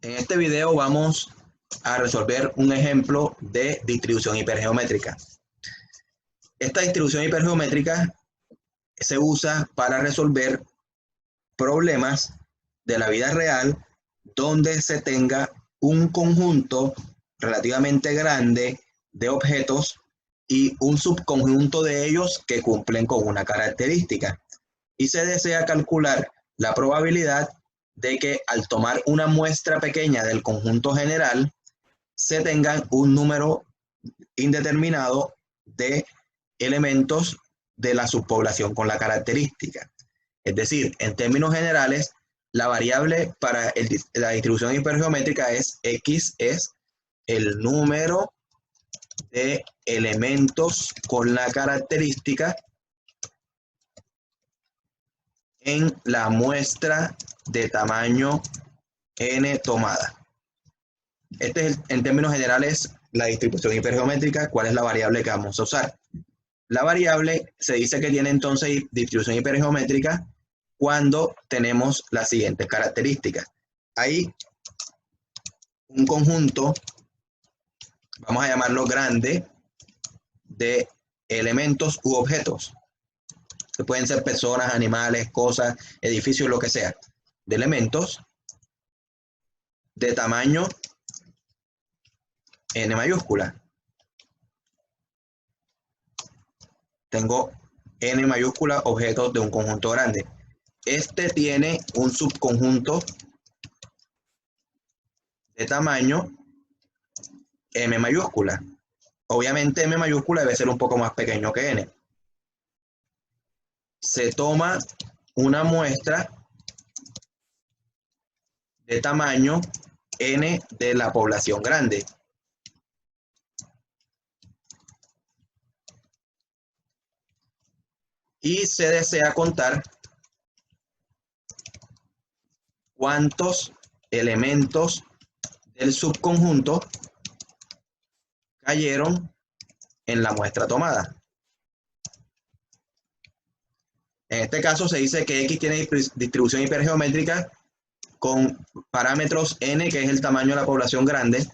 En este video vamos a resolver un ejemplo de distribución hipergeométrica. Esta distribución hipergeométrica se usa para resolver problemas de la vida real donde se tenga un conjunto relativamente grande de objetos y un subconjunto de ellos que cumplen con una característica. Y se desea calcular la probabilidad de que al tomar una muestra pequeña del conjunto general se tengan un número indeterminado de elementos de la subpoblación con la característica. Es decir, en términos generales, la variable para la distribución hipergeométrica es X, es el número de elementos con la característica en la muestra de tamaño n tomada. Este es, en términos generales, la distribución hipergeométrica. ¿Cuál es la variable que vamos a usar? La variable se dice que tiene entonces distribución hipergeométrica cuando tenemos las siguientes características. Hay un conjunto, vamos a llamarlo grande, de elementos u objetos, que pueden ser personas, animales, cosas, edificios, lo que sea, de elementos de tamaño n mayúscula. Tengo n mayúscula objetos de un conjunto grande. Este tiene un subconjunto de tamaño m mayúscula. Obviamente m mayúscula debe ser un poco más pequeño que n. Se toma una muestra de tamaño n de la población grande. Y se desea contar cuántos elementos del subconjunto cayeron en la muestra tomada. En este caso se dice que X tiene distribución hipergeométrica con parámetros n, que es el tamaño de la población grande,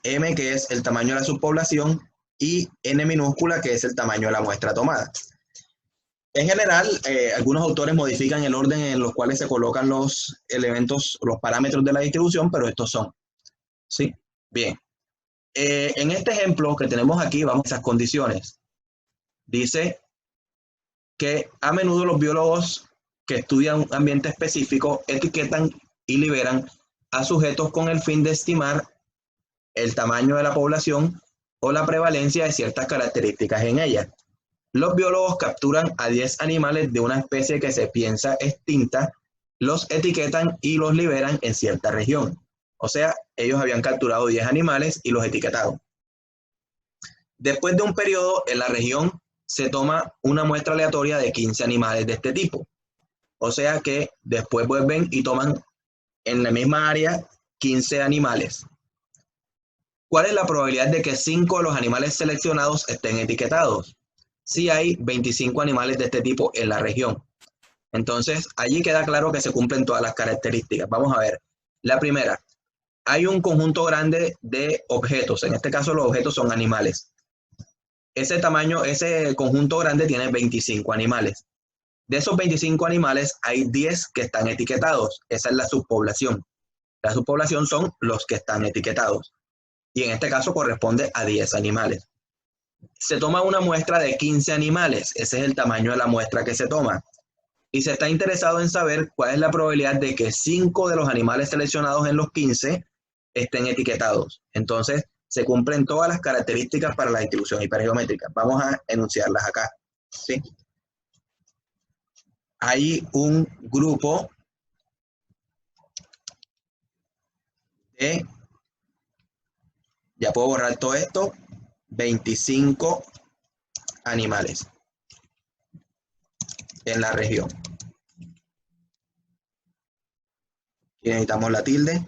m, que es el tamaño de la subpoblación, y n minúscula, que es el tamaño de la muestra tomada. En general, algunos autores modifican el orden en los cuales se colocan los elementos, los parámetros de la distribución, pero estos son. ¿Sí? Bien. En este ejemplo que tenemos aquí, vamos a esas condiciones. Dice que a menudo los biólogos que estudian un ambiente específico etiquetan y liberan a sujetos con el fin de estimar el tamaño de la población o la prevalencia de ciertas características en ella. Los biólogos capturan a 10 animales de una especie que se piensa extinta, los etiquetan y los liberan en cierta región. O sea, ellos habían capturado 10 animales y los etiquetaron. Después de un periodo en la región se toma una muestra aleatoria de 15 animales de este tipo. O sea que después vuelven y toman en la misma área 15 animales. ¿Cuál es la probabilidad de que 5 de los animales seleccionados estén etiquetados? Si hay 25 animales de este tipo en la región. Entonces, allí queda claro que se cumplen todas las características. Vamos a ver. La primera, hay un conjunto grande de objetos. En este caso, los objetos son animales. Ese tamaño, ese conjunto grande tiene 25 animales. De esos 25 animales, hay 10 que están etiquetados. Esa es la subpoblación. La subpoblación son los que están etiquetados. Y en este caso corresponde a 10 animales. Se toma una muestra de 15 animales. Ese es el tamaño de la muestra que se toma. Y se está interesado en saber cuál es la probabilidad de que 5 de los animales seleccionados en los 15 estén etiquetados. Entonces, se cumplen todas las características para la distribución hipergeométrica. Vamos a enunciarlas acá. ¿Sí? Hay un grupo de, ya puedo borrar todo esto, 25 animales en la región. Y necesitamos la tilde.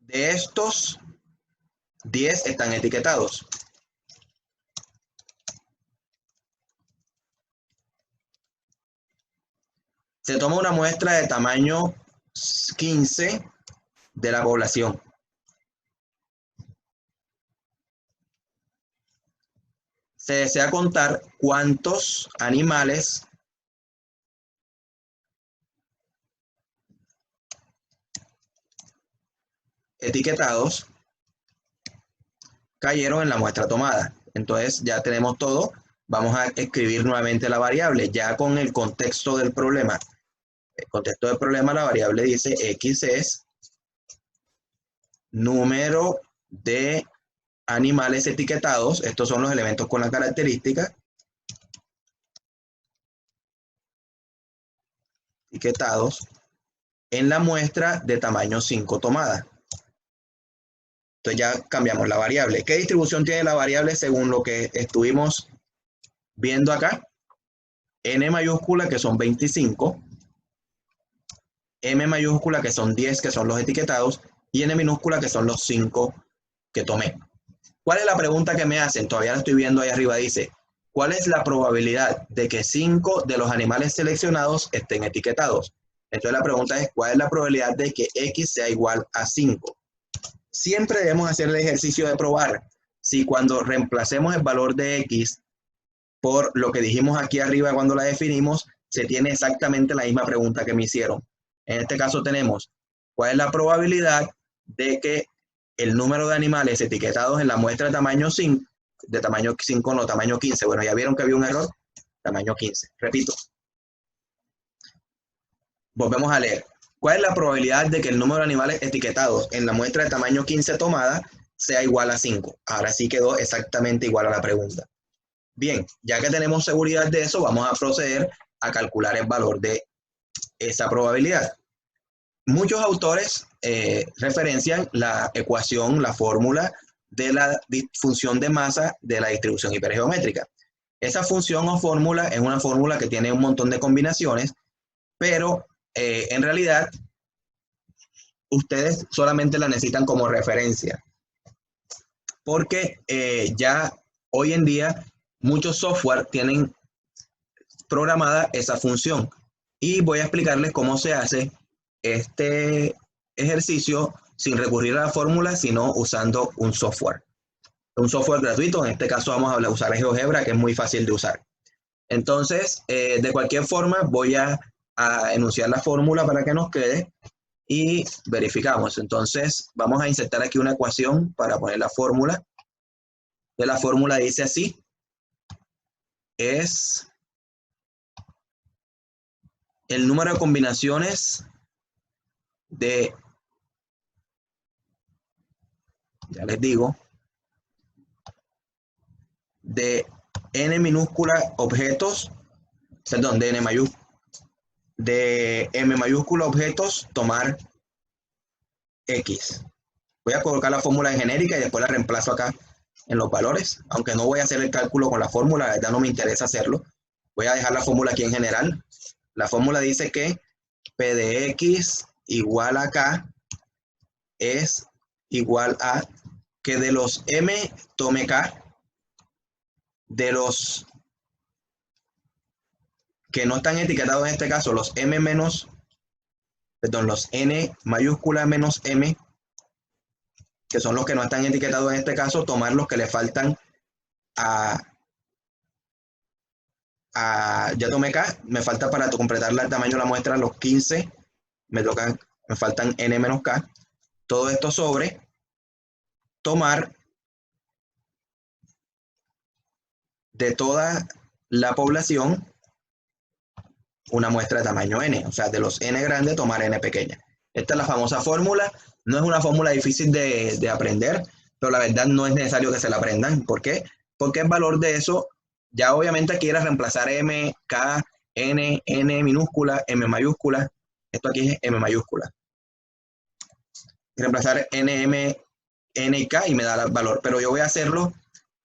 De estos, 10 están etiquetados. Se toma una muestra de tamaño 15 de la población. Se desea contar cuántos animales etiquetados cayeron en la muestra tomada. Entonces ya tenemos todo. Vamos a escribir nuevamente la variable, ya con el contexto del problema. El contexto del problema, la variable dice X es número de animales etiquetados. Estos son los elementos con la característica. Etiquetados en la muestra de tamaño 5 tomada. Entonces ya cambiamos la variable. ¿Qué distribución tiene la variable según lo que estuvimos viendo acá? N mayúscula, que son 25. M mayúscula, que son 10, que son los etiquetados. Y N minúscula, que son los 5 que tomé. ¿Cuál es la pregunta que me hacen? Todavía la estoy viendo ahí arriba. Dice, ¿cuál es la probabilidad de que 5 de los animales seleccionados estén etiquetados? Entonces la pregunta es, ¿cuál es la probabilidad de que X sea igual a 5? Siempre debemos hacer el ejercicio de probar si cuando reemplacemos el valor de X por lo que dijimos aquí arriba cuando la definimos, se tiene exactamente la misma pregunta que me hicieron. En este caso tenemos, ¿cuál es la probabilidad de que el número de animales etiquetados en la muestra de tamaño 5, no, tamaño 15, bueno, ya vieron que había un error, tamaño 15, repito. Volvemos a leer. ¿Cuál es la probabilidad de que el número de animales etiquetados en la muestra de tamaño 15 tomada sea igual a 5? Ahora sí quedó exactamente igual a la pregunta. Bien, ya que tenemos seguridad de eso, vamos a proceder a calcular el valor de esa probabilidad. Muchos autores referencian la ecuación, la fórmula de la función de masa de la distribución hipergeométrica. Esa función o fórmula es una fórmula que tiene un montón de combinaciones, pero en realidad ustedes solamente la necesitan como referencia, porque ya hoy en día muchos software tienen programada esa función y voy a explicarles cómo se hace este ejercicio sin recurrir a la fórmula, sino usando un software gratuito. En este caso vamos a usar GeoGebra, que es muy fácil de usar. Entonces, de cualquier forma, voy a enunciar la fórmula para que nos quede y verificamos. Entonces, vamos a insertar aquí una ecuación para poner la fórmula. De la fórmula dice así, es el número de combinaciones de, ya les digo, de n minúscula objetos, perdón, de m mayúscula objetos tomar x. Voy a colocar la fórmula en genérica y después la reemplazo acá en los valores, aunque no voy a hacer el cálculo con la fórmula, la verdad no me interesa hacerlo. Voy a dejar la fórmula aquí en general. La fórmula dice que P de x igual a K es igual a que de los M tome K, de los que no están etiquetados en este caso, los M menos, perdón, los N mayúscula menos M, que son los que no están etiquetados en este caso, tomar los que le faltan ya tomé K, me falta para completar el tamaño de la muestra los 15, me faltan N menos K. Todo esto sobre tomar de toda la población una muestra de tamaño N, o sea, de los N grandes tomar N pequeña. Esta es la famosa fórmula, no es una fórmula difícil de aprender, pero la verdad no es necesario que se la aprendan. ¿Por qué? Porque el valor de eso, ya obviamente quieras reemplazar M, K, N, N minúscula, M mayúscula, esto aquí es M mayúscula. Reemplazar N, M, N y K y me da el valor, pero yo voy a hacerlo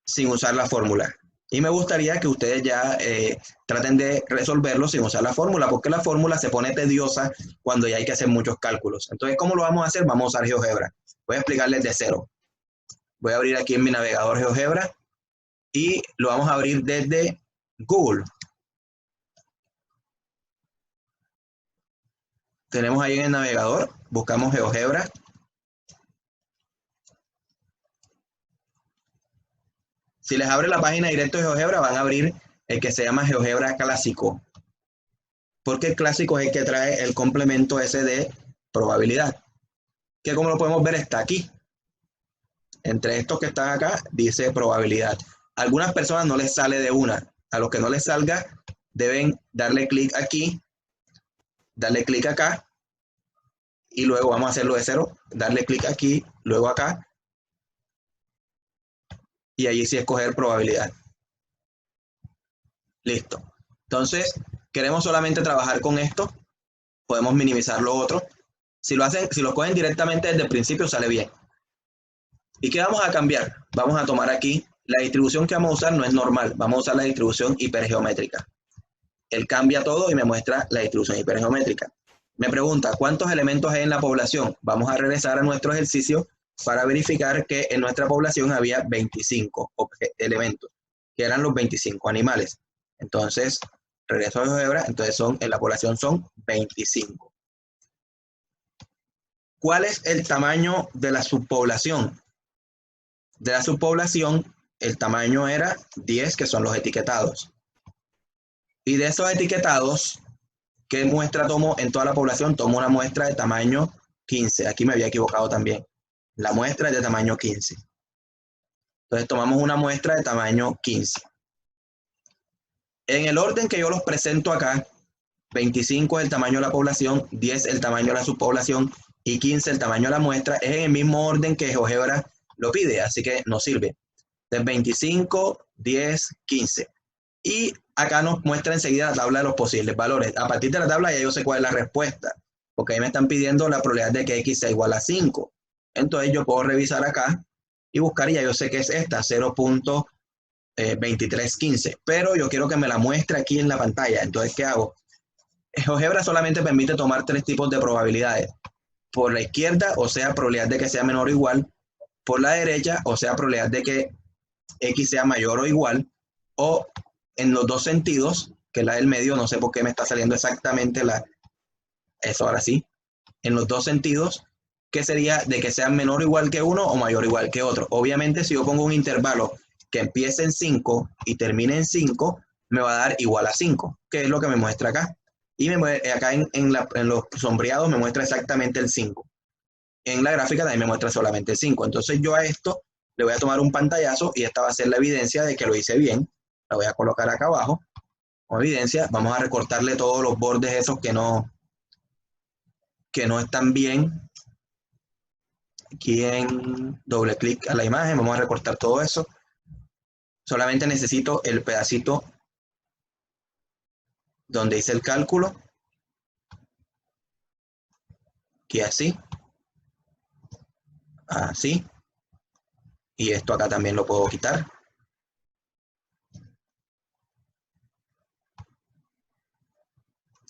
sin usar la fórmula. Y me gustaría que ustedes ya traten de resolverlo sin usar la fórmula, porque la fórmula se pone tediosa cuando ya hay que hacer muchos cálculos. Entonces, ¿cómo lo vamos a hacer? Vamos a usar GeoGebra. Voy a explicarles de cero. Voy a abrir aquí en mi navegador GeoGebra y lo vamos a abrir desde Google. Tenemos ahí en el navegador, buscamos GeoGebra. Si les abre la página directo de GeoGebra, van a abrir el que se llama GeoGebra Clásico. Porque el clásico es el que trae el complemento ese de probabilidad. Que como lo podemos ver está aquí. Entre estos que están acá, dice probabilidad. A algunas personas no les sale de una. A los que no les salga, deben darle clic aquí, darle clic acá, y luego vamos a hacerlo de cero, darle clic aquí, luego acá, y allí sí escoger probabilidad. Listo. Entonces, queremos solamente trabajar con esto, podemos minimizar lo otro. Si lo cogen directamente desde el principio, sale bien. ¿Y qué vamos a cambiar? Vamos a tomar aquí, la distribución que vamos a usar no es normal, vamos a usar la distribución hipergeométrica. Él cambia todo y me muestra la distribución hipergeométrica. Me pregunta, ¿cuántos elementos hay en la población? Vamos a regresar a nuestro ejercicio para verificar que en nuestra población había 25 elementos, que eran los 25 animales. Entonces, regreso a GeoGebra, entonces en la población son 25. ¿Cuál es el tamaño de la subpoblación? De la subpoblación, el tamaño era 10, que son los etiquetados. Y de esos etiquetados, ¿qué muestra tomo en toda la población? Tomo una muestra de tamaño 15. Aquí me había equivocado también. La muestra es de tamaño 15. Entonces tomamos una muestra de tamaño 15. En el orden que yo los presento acá, 25 es el tamaño de la población, 10 el tamaño de la subpoblación y 15 el tamaño de la muestra. Es en el mismo orden que GeoGebra lo pide, así que nos sirve. Entonces 25, 10, 15. Y acá nos muestra enseguida la tabla de los posibles valores. A partir de la tabla ya yo sé cuál es la respuesta, porque ahí me están pidiendo la probabilidad de que x sea igual a 5. Entonces yo puedo revisar acá y buscar, y ya yo sé que es esta, 0.2315. Pero yo quiero que me la muestre aquí en la pantalla. Entonces, ¿qué hago? GeoGebra solamente permite tomar 3 tipos de probabilidades. Por la izquierda, o sea, probabilidad de que sea menor o igual. Por la derecha, o sea, probabilidad de que x sea mayor o igual. O en los dos sentidos, que la del medio, no sé por qué me está saliendo exactamente eso ahora sí, en los dos sentidos, que sería de que sea menor o igual que uno o mayor o igual que otro. Obviamente, si yo pongo un intervalo que empiece en 5 y termine en 5, me va a dar igual a 5, que es lo que me muestra acá. Y acá en los sombreados me muestra exactamente el 5. En la gráfica también me muestra solamente el 5. Entonces yo a esto le voy a tomar un pantallazo y esta va a ser la evidencia de que lo hice bien. La voy a colocar acá abajo como evidencia. Vamos a recortarle todos los bordes esos que no están bien. Aquí en doble clic a la imagen, vamos a recortar todo eso. Solamente necesito el pedacito donde hice el cálculo. Aquí así. Así. Y esto acá también lo puedo quitar.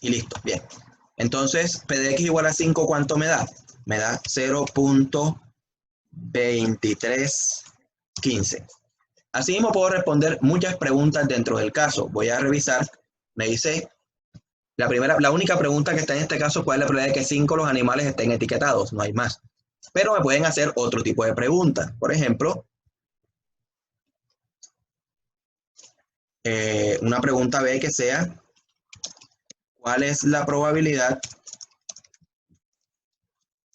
Y listo, bien. Entonces, P de X igual a 5, ¿cuánto me da? Me da 0.2315. Así mismo puedo responder muchas preguntas dentro del caso. Voy a revisar. Me dice, la única pregunta que está en este caso, ¿cuál es la probabilidad de que 5 los animales estén etiquetados? No hay más. Pero me pueden hacer otro tipo de preguntas. Por ejemplo, una pregunta B que sea, ¿cuál es la probabilidad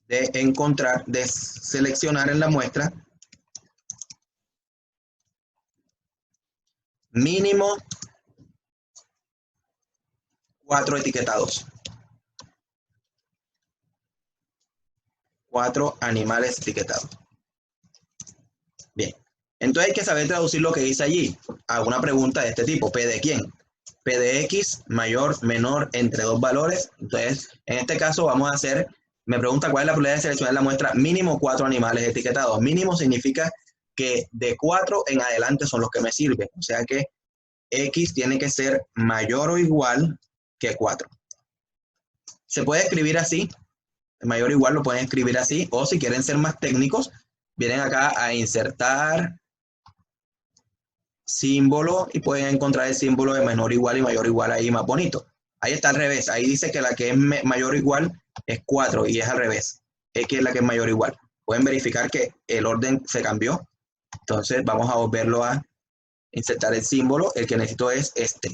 de seleccionar en la muestra mínimo 4 etiquetados? 4 animales etiquetados. Bien. Entonces hay que saber traducir lo que dice allí a una pregunta de este tipo. ¿P de quién? P de X mayor, menor, entre dos valores. Entonces, en este caso vamos a hacer, me pregunta cuál es la probabilidad de seleccionar la muestra mínimo 4 animales etiquetados. Mínimo significa que de 4 en adelante son los que me sirven. O sea que X tiene que ser mayor o igual que 4. Se puede escribir así, mayor o igual lo pueden escribir así, o si quieren ser más técnicos, vienen acá a insertar símbolo y pueden encontrar el símbolo de menor o igual y mayor o igual ahí más bonito. Ahí está al revés, ahí dice que la que es mayor o igual es 4 y es al revés. X es la que es mayor o igual. Pueden verificar que el orden se cambió. Entonces vamos a volverlo a insertar el símbolo. El que necesito es este.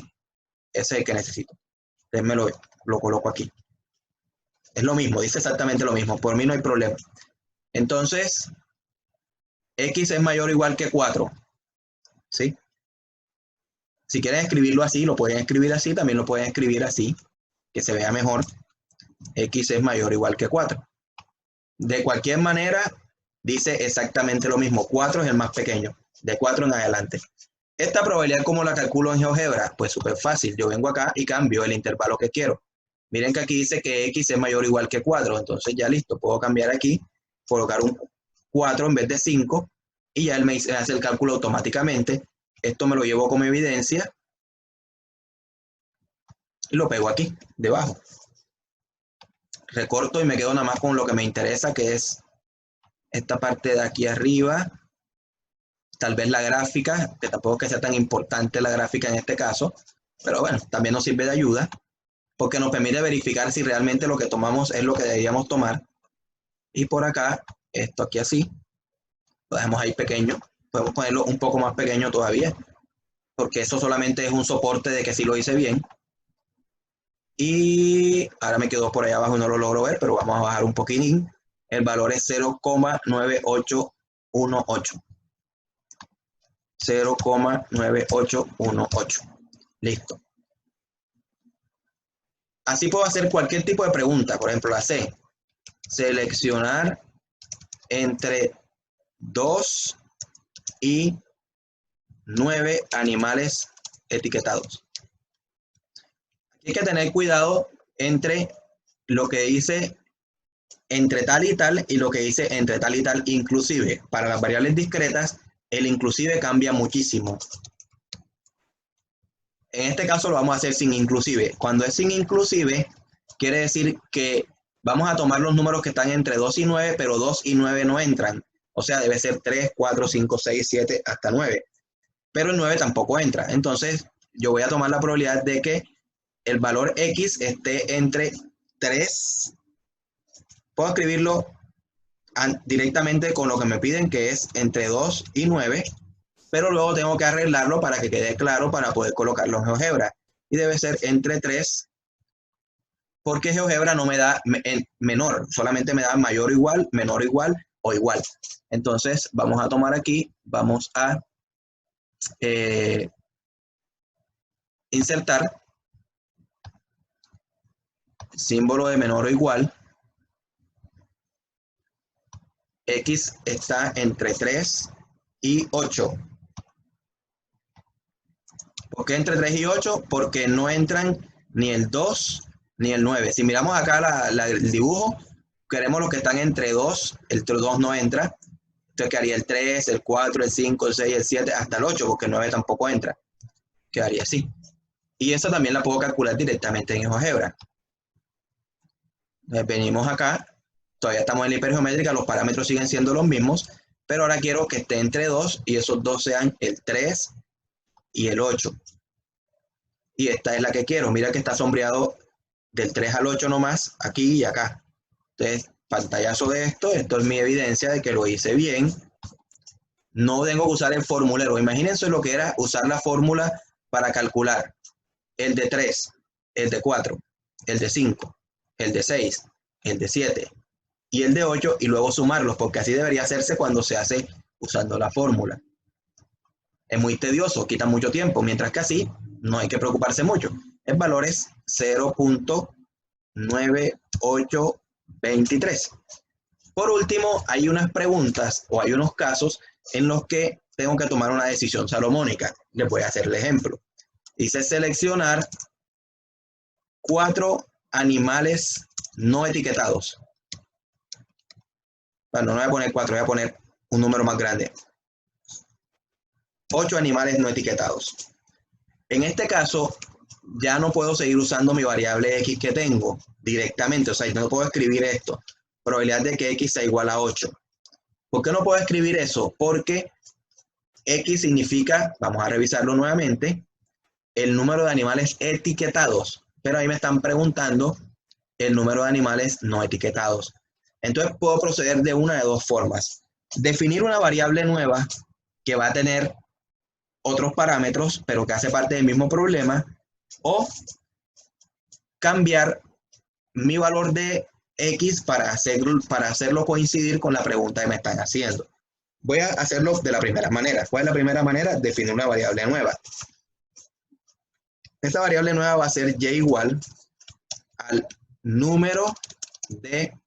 Ese es el que necesito. Entonces lo coloco aquí. Es lo mismo, dice exactamente lo mismo. Por mí no hay problema. Entonces, X es mayor o igual que 4. ¿Sí? Si quieren escribirlo así, lo pueden escribir así. También lo pueden escribir así, que se vea mejor. X es mayor o igual que 4. De cualquier manera, dice exactamente lo mismo. 4 es el más pequeño. De 4 en adelante. Esta probabilidad, ¿cómo la calculo en GeoGebra? Pues súper fácil. Yo vengo acá y cambio el intervalo que quiero. Miren que aquí dice que X es mayor o igual que 4. Entonces ya listo. Puedo cambiar aquí, colocar un 4 en vez de 5 y ya él me hace el cálculo automáticamente. Esto me lo llevo como evidencia y lo pego aquí, debajo. Recorto y me quedo nada más con lo que me interesa, que es esta parte de aquí arriba. Tal vez la gráfica, que tampoco es que sea tan importante la gráfica en este caso, pero bueno, también nos sirve de ayuda, porque nos permite verificar si realmente lo que tomamos es lo que deberíamos tomar. Y por acá, esto aquí así, lo dejamos ahí pequeño. Podemos ponerlo un poco más pequeño todavía, porque eso solamente es un soporte de que sí lo hice bien. Y ahora me quedó por ahí abajo y no lo logro ver, pero vamos a bajar un poquitín. El valor es 0,9818. 0,9818. Listo. Así puedo hacer cualquier tipo de pregunta. Por ejemplo, la C. Seleccionar entre 2 y 9 animales etiquetados. Hay que tener cuidado entre lo que dice entre tal y tal y lo que dice entre tal y tal inclusive. Para las variables discretas, el inclusive cambia muchísimo. En este caso lo vamos a hacer sin inclusive. Cuando es sin inclusive, quiere decir que vamos a tomar los números que están entre 2 y 9, pero 2 y 9 no entran. O sea, debe ser 3, 4, 5, 6, 7, hasta 9. Pero el 9 tampoco entra. Entonces, yo voy a tomar la probabilidad de que el valor X esté entre 3. Puedo escribirlo directamente con lo que me piden, que es entre 2 y 9. Pero luego tengo que arreglarlo para que quede claro para poder colocarlo en GeoGebra. Y debe ser entre 3, porque GeoGebra no me da menor, solamente me da mayor o igual, menor o igual o igual. Entonces vamos a tomar aquí, vamos a insertar símbolo de menor o igual. X está entre 3 y 8. ¿Por qué entre 3 y 8? Porque no entran ni el 2 ni el 9. Si miramos acá el dibujo, queremos los que están entre 2. El 2 no entra. Entonces quedaría el 3, el 4, el 5, el 6, el 7, hasta el 8, porque el 9 tampoco entra. Quedaría así. Y eso también la puedo calcular directamente en GeoGebra. Venimos acá. Todavía estamos en la hipergeométrica, los parámetros siguen siendo los mismos, pero ahora quiero que esté entre 2 y esos 2 sean el 3 y el 8. Y esta es la que quiero. Mira que está sombreado del 3 al 8 nomás, aquí y acá. Entonces, pantallazo de esto. Esto es mi evidencia de que lo hice bien. No tengo que usar el formulero. Imagínense lo que era usar la fórmula para calcular el de 3, el de 4, el de 5, el de 6, el de 7 y el de 8 y luego sumarlos, porque así debería hacerse cuando se hace usando la fórmula. Es muy tedioso, quita mucho tiempo, mientras que así no hay que preocuparse mucho. El valor es 0,9823. Por último, hay unas preguntas o hay unos casos en los que tengo que tomar una decisión salomónica. Les voy a hacer el ejemplo. Dice seleccionar 4 animales no etiquetados. Bueno, no voy a poner 4, voy a poner un número más grande. 8 animales no etiquetados. En este caso, ya no puedo seguir usando mi variable X que tengo directamente. O sea, no puedo escribir esto. Probabilidad de que X sea igual a 8. ¿Por qué no puedo escribir eso? Porque X significa, vamos a revisarlo nuevamente, el número de animales etiquetados. Pero ahí me están preguntando el número de animales no etiquetados. Entonces puedo proceder de una de dos formas. Definir una variable nueva que va a tener otros parámetros, pero que hace parte del mismo problema, o cambiar mi valor de X para hacerlo coincidir con la pregunta que me están haciendo. Voy a hacerlo de la primera manera. ¿Cuál es la primera manera? Definir una variable nueva. Esta variable nueva va a ser y igual al número de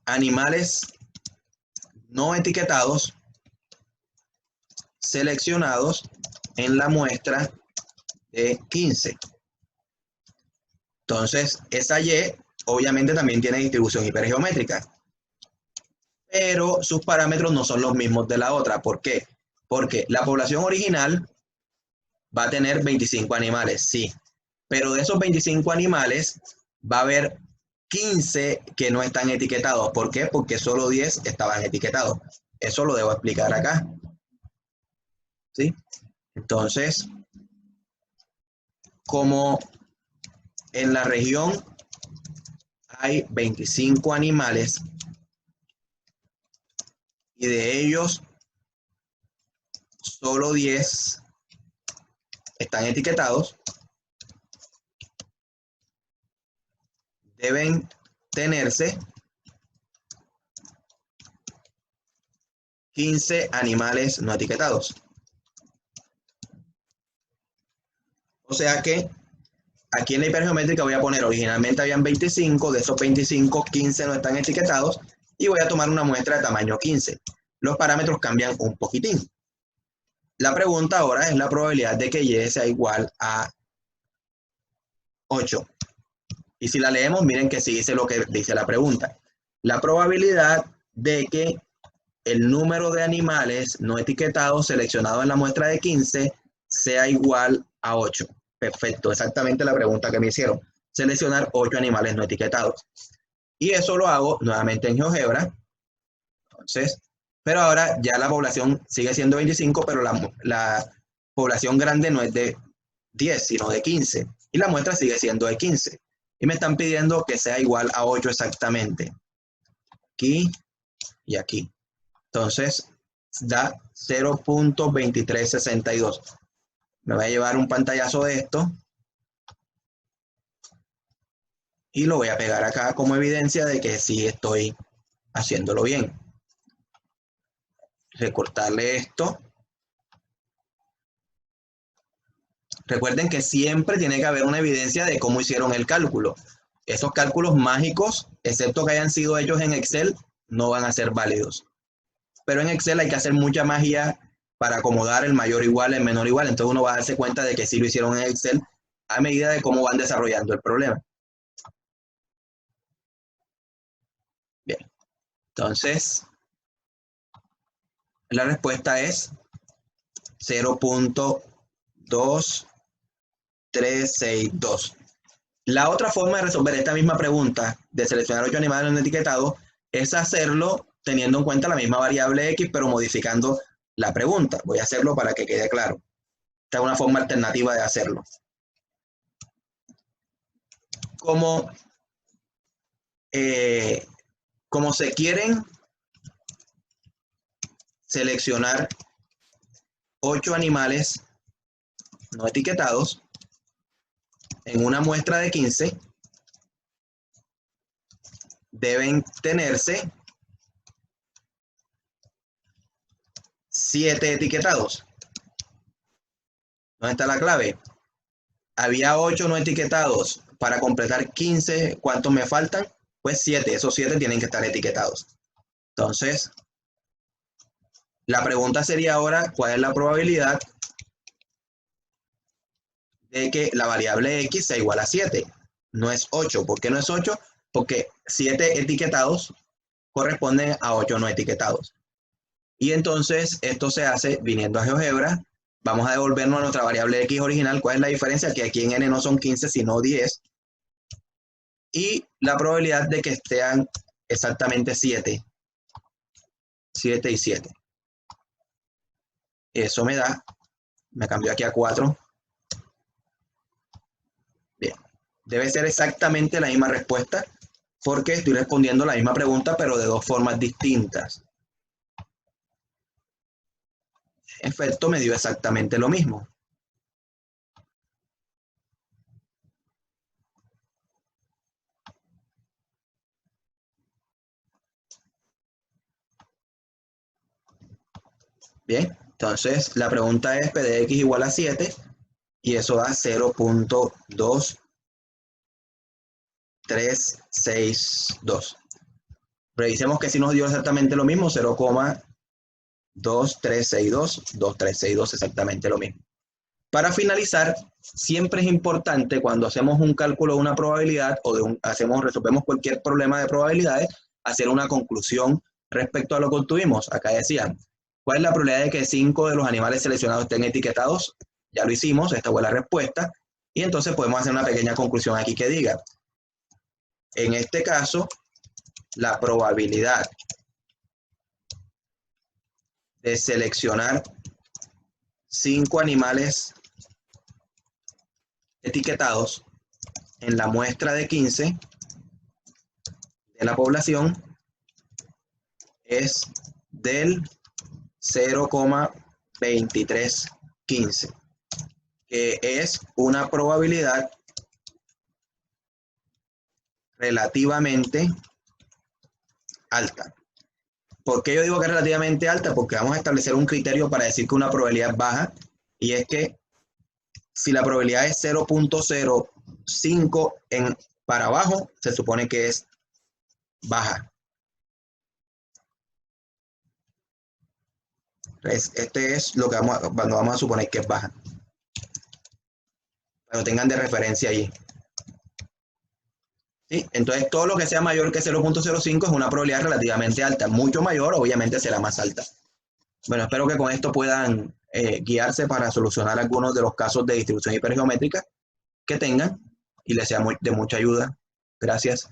animales no etiquetados seleccionados en la muestra de 15. Entonces, esa y obviamente también tiene distribución hipergeométrica, pero sus parámetros no son los mismos de la otra. ¿Por qué? Porque la población original va a tener 25 animales, sí, pero de esos 25 animales va a haber 15 que no están etiquetados. ¿Por qué? Porque solo 10 estaban etiquetados. Eso lo debo explicar acá. ¿Sí? Entonces, como en la región hay 25 animales y de ellos solo 10 están etiquetados, deben tenerse 15 animales no etiquetados. O sea que aquí en la hipergeométrica voy a poner, originalmente habían 25, de esos 25, 15 no están etiquetados y voy a tomar una muestra de tamaño 15. Los parámetros cambian un poquitín. La pregunta ahora es la probabilidad de que Y sea igual a 8. Y si la leemos, miren que sí dice lo que dice la pregunta. La probabilidad de que el número de animales no etiquetados seleccionados en la muestra de 15 sea igual a 8. Perfecto, exactamente la pregunta que me hicieron. Seleccionar 8 animales no etiquetados. Y eso lo hago nuevamente en GeoGebra. Entonces, pero ahora ya la población sigue siendo 25, pero la población grande no es de 10, sino de 15. Y la muestra sigue siendo de 15. Y me están pidiendo que sea igual a 8 exactamente. Aquí y aquí. Entonces, da 0.2362. Me voy a llevar un pantallazo de esto y lo voy a pegar acá como evidencia de que sí estoy haciéndolo bien. Recortarle esto. Recuerden que siempre tiene que haber una evidencia de cómo hicieron el cálculo. Esos cálculos mágicos, excepto que hayan sido hechos en Excel, no van a ser válidos. Pero en Excel hay que hacer mucha magia para acomodar el mayor igual, el menor igual. Entonces uno va a darse cuenta de que sí lo hicieron en Excel a medida de cómo van desarrollando el problema. Bien, entonces la respuesta es 0.2362. La otra forma de resolver esta misma pregunta de seleccionar 8 animales no etiquetados es hacerlo teniendo en cuenta la misma variable X, pero modificando la pregunta. Voy a hacerlo para que quede claro. Esta es una forma alternativa de hacerlo. Como se quieren seleccionar 8 animales no etiquetados en una muestra de 15, deben tenerse 7 etiquetados. ¿Dónde está la clave? Había 8 no etiquetados. Para completar 15, ¿cuántos me faltan? Pues 7. Esos 7 tienen que estar etiquetados. Entonces, la pregunta sería ahora, ¿cuál es la probabilidad de que la variable X sea igual a 7? No es 8. ¿Por qué no es 8? Porque 7 etiquetados corresponden a 8 no etiquetados. Y entonces esto se hace viniendo a GeoGebra. Vamos a devolvernos a nuestra variable X original. ¿Cuál es la diferencia? Que aquí en N no son 15, sino 10. Y la probabilidad de que sean exactamente 7. 7 y 7. Eso me da, me cambió aquí a 4. Bien. Debe ser exactamente la misma respuesta porque estoy respondiendo la misma pregunta, pero de dos formas distintas. En efecto, me dio exactamente lo mismo. Bien, entonces la pregunta es P de X igual a 7 y eso da 0.2362. Revisemos que si nos dio exactamente lo mismo, 0,2362, 2362 exactamente lo mismo. Para finalizar, siempre es importante cuando hacemos un cálculo de una probabilidad o resolvemos cualquier problema de probabilidades, hacer una conclusión respecto a lo que obtuvimos. Acá decían, ¿cuál es la probabilidad de que 5 de los animales seleccionados estén etiquetados? Ya lo hicimos, esta fue la respuesta. Y entonces podemos hacer una pequeña conclusión aquí que diga, en este caso, la probabilidad de seleccionar 5 animales etiquetados en la muestra de 15 de la población es del 0,2315, que es una probabilidad relativamente alta. ¿Por qué yo digo que es relativamente alta? Porque vamos a establecer un criterio para decir que una probabilidad es baja, y es que si la probabilidad es 0.05 para abajo, se supone que es baja. Este es lo que vamos a suponer que es baja. Pero tengan de referencia allí. ¿Sí? Entonces, todo lo que sea mayor que 0.05 es una probabilidad relativamente alta. Mucho mayor, obviamente, será más alta. Bueno, espero que con esto puedan guiarse para solucionar algunos de los casos de distribución hipergeométrica que tengan y les sea de mucha ayuda. Gracias.